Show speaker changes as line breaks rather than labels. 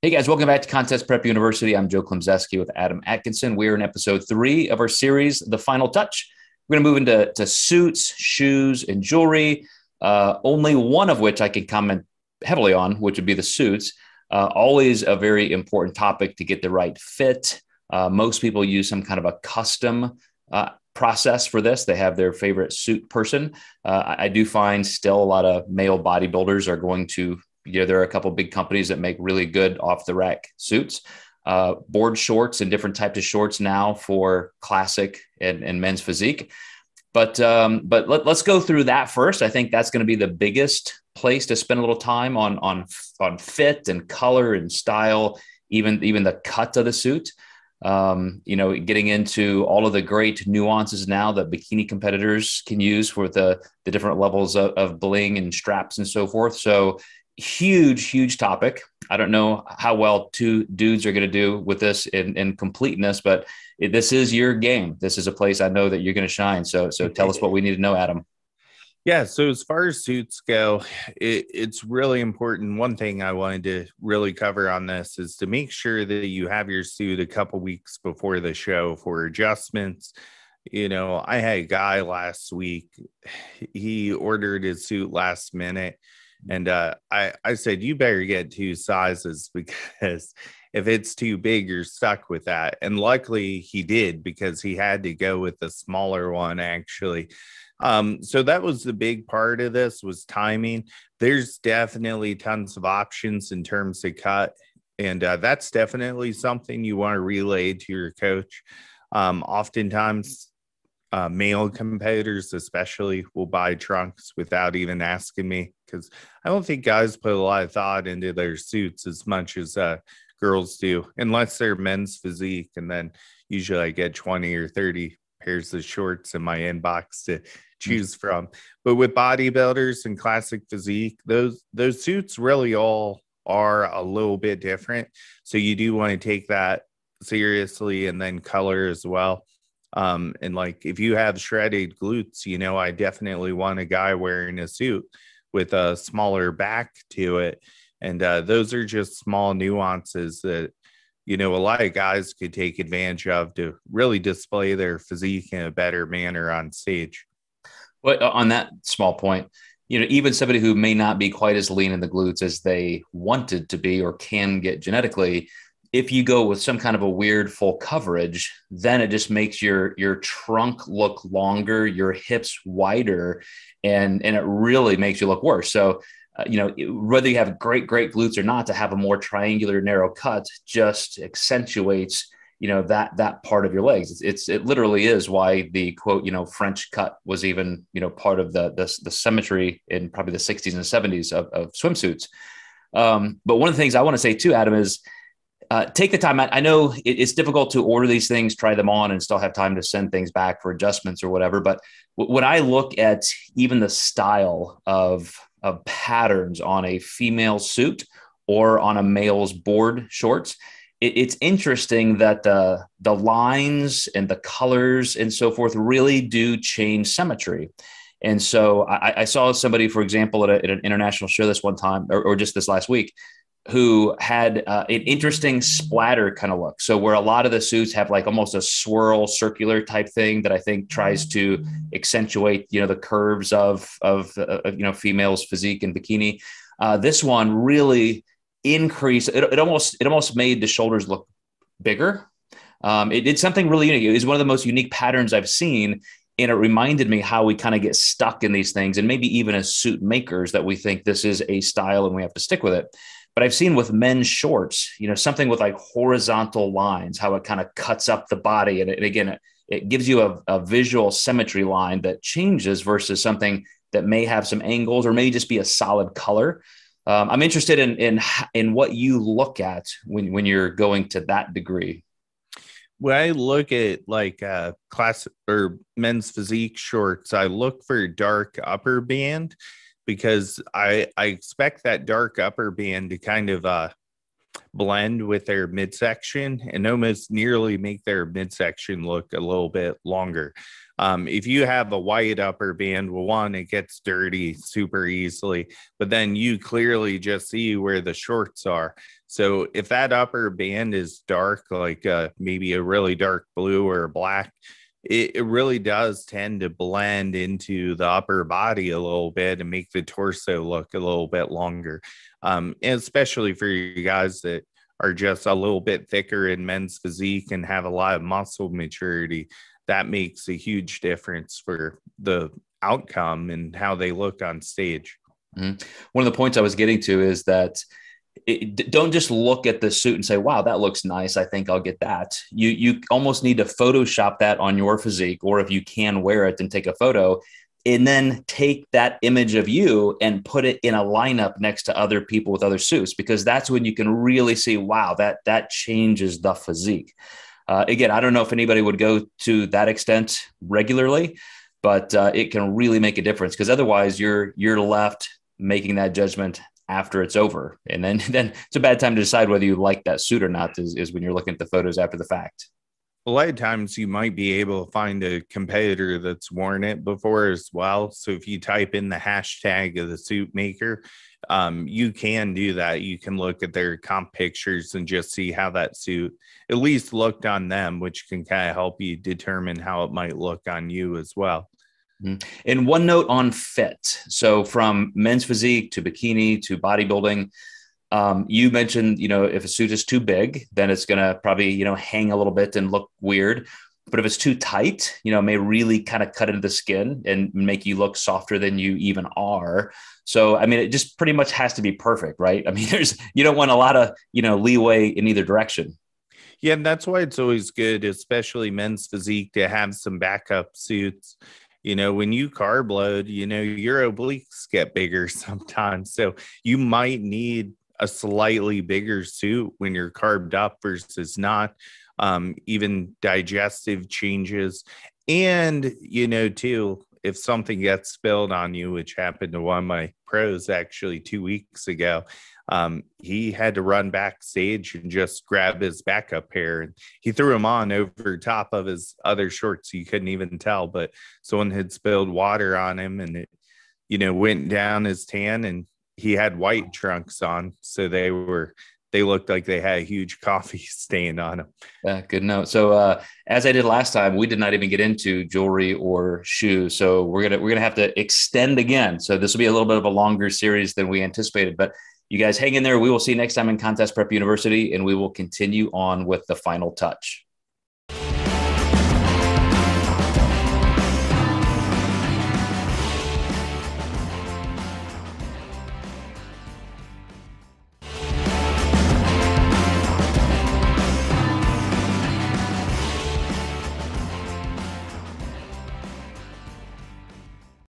Hey guys, welcome back to Contest Prep University. I'm Joe Klemczewski with Adam Atkinson. We're in episode 3 of our series, The Final Touch. We're going to move into suits, shoes, and jewelry, only one of which I can comment heavily on, which would be the suits. Always a very important topic to get the right fit. Most people use some kind of a custom process for this. They have their favorite suit person. I do find still a lot of male bodybuilders are going to there are a couple of big companies that make really good off the rack suits, board shorts and different types of shorts now for classic and men's physique. But let's go through that first. I think that's going to be the biggest place to spend a little time on fit and color and style, even the cut of the suit. Getting into all of the great nuances now that bikini competitors can use for the different levels of bling and straps and so forth. So huge topic. I don't know how well two dudes are going to do with this in completeness, but this is your game. This is a place I know that you're going to shine. So tell us what we need to know, Adam.
Yeah. So as far as suits go, it's really important. One thing I wanted to really cover on this is to make sure that you have your suit a couple weeks before the show for adjustments. I had a guy last week. He ordered his suit last minute. And I said, you better get 2 sizes because if it's too big, you're stuck with that. And luckily he did, because he had to go with the smaller one, actually. So that was the big part of this, was timing. There's definitely tons of options in terms of cut. And that's definitely something you want to relay to your coach. Oftentimes, male competitors especially will buy trunks without even asking me, because I don't think guys put a lot of thought into their suits as much as girls do, unless they're men's physique. And then usually I get 20 or 30 pairs of shorts in my inbox to choose from. But with bodybuilders and classic physique, those suits really all are a little bit different. So you do want to take that seriously, and then color as well. And like, if you have shredded glutes, I definitely want a guy wearing a suit with a smaller back to it. And those are just small nuances that, a lot of guys could take advantage of to really display their physique in a better manner on stage.
Well, on that small point, even somebody who may not be quite as lean in the glutes as they wanted to be or can get genetically, if you go with some kind of a weird full coverage, then it just makes your trunk look longer, your hips wider, and it really makes you look worse. So, whether you have great glutes or not, to have a more triangular, narrow cut just accentuates, that part of your legs. It literally is why the quote, French cut was even, part of the symmetry in probably the 60s and 70s of swimsuits. But one of the things I want to say too, Adam, is take the time. I know it's difficult to order these things, try them on, and still have time to send things back for adjustments or whatever. But when I look at even the style of patterns on a female suit or on a male's board shorts, it's interesting that the lines and the colors and so forth really do change symmetry. And so I saw somebody, for example, at an international show this one time, or just this last week, who had an interesting splatter kind of look. So where a lot of the suits have like almost a swirl circular type thing that I think tries to accentuate, the curves of females' physique and bikini. This one really increased. It almost made the shoulders look bigger. It did something really unique. It was one of the most unique patterns I've seen. And it reminded me how we kind of get stuck in these things, and maybe even as suit makers, that we think this is a style and we have to stick with it. But I've seen with men's shorts, something with like horizontal lines, how it kind of cuts up the body. And again, it gives you a visual symmetry line that changes versus something that may have some angles or may just be a solid color. I'm interested in what you look at when you're going to that degree.
When I look at like class or men's physique shorts, I look for dark upper band, because I expect that dark upper band to kind of blend with their midsection and almost nearly make their midsection look a little bit longer. If you have a wide upper band, well, one, it gets dirty super easily, but then you clearly just see where the shorts are. So if that upper band is dark, like maybe a really dark blue or black, it really does tend to blend into the upper body a little bit and make the torso look a little bit longer. And especially for you guys that are just a little bit thicker in men's physique and have a lot of muscle maturity, that makes a huge difference for the outcome and how they look on stage.
Mm-hmm. One of the points I was getting to is that don't just look at the suit and say, wow, that looks nice, I think I'll get that. You almost need to Photoshop that on your physique, or if you can wear it, then take a photo and then take that image of you and put it in a lineup next to other people with other suits, because that's when you can really see, wow, that changes the physique. Again, I don't know if anybody would go to that extent regularly, but it can really make a difference, because otherwise you're left making that judgment after it's over. And then it's a bad time to decide whether you like that suit or not, is when you're looking at the photos after the fact.
A lot of times you might be able to find a competitor that's worn it before as well. So if you type in the hashtag of the suit maker, you can do that. You can look at their comp pictures and just see how that suit at least looked on them, which can kind of help you determine how it might look on you as well.
And one note on fit. So from men's physique to bikini to bodybuilding, you mentioned, if a suit is too big, then it's going to probably, hang a little bit and look weird. But if it's too tight, it may really kind of cut into the skin and make you look softer than you even are. So, I mean, it just pretty much has to be perfect, right? I mean, you don't want a lot of, leeway in either direction.
Yeah, and that's why it's always good, especially men's physique, to have some backup suits. When you carb load, your obliques get bigger sometimes. So you might need a slightly bigger suit when you're carved up versus not. Even digestive changes. And, too, if something gets spilled on you, which happened to one of my pros actually 2 weeks ago, he had to run backstage and just grab his backup pair, and he threw them on over top of his other shorts. You couldn't even tell, but someone had spilled water on him, and it, went down his tan, and he had white trunks on. So they looked like they had a huge coffee stain on them.
Yeah, good note. So as I did last time, we did not even get into jewelry or shoes. So we're gonna have to extend again. So this will be a little bit of a longer series than we anticipated, but you guys hang in there. We will see you next time in Contest Prep University, and we will continue on with the final touch.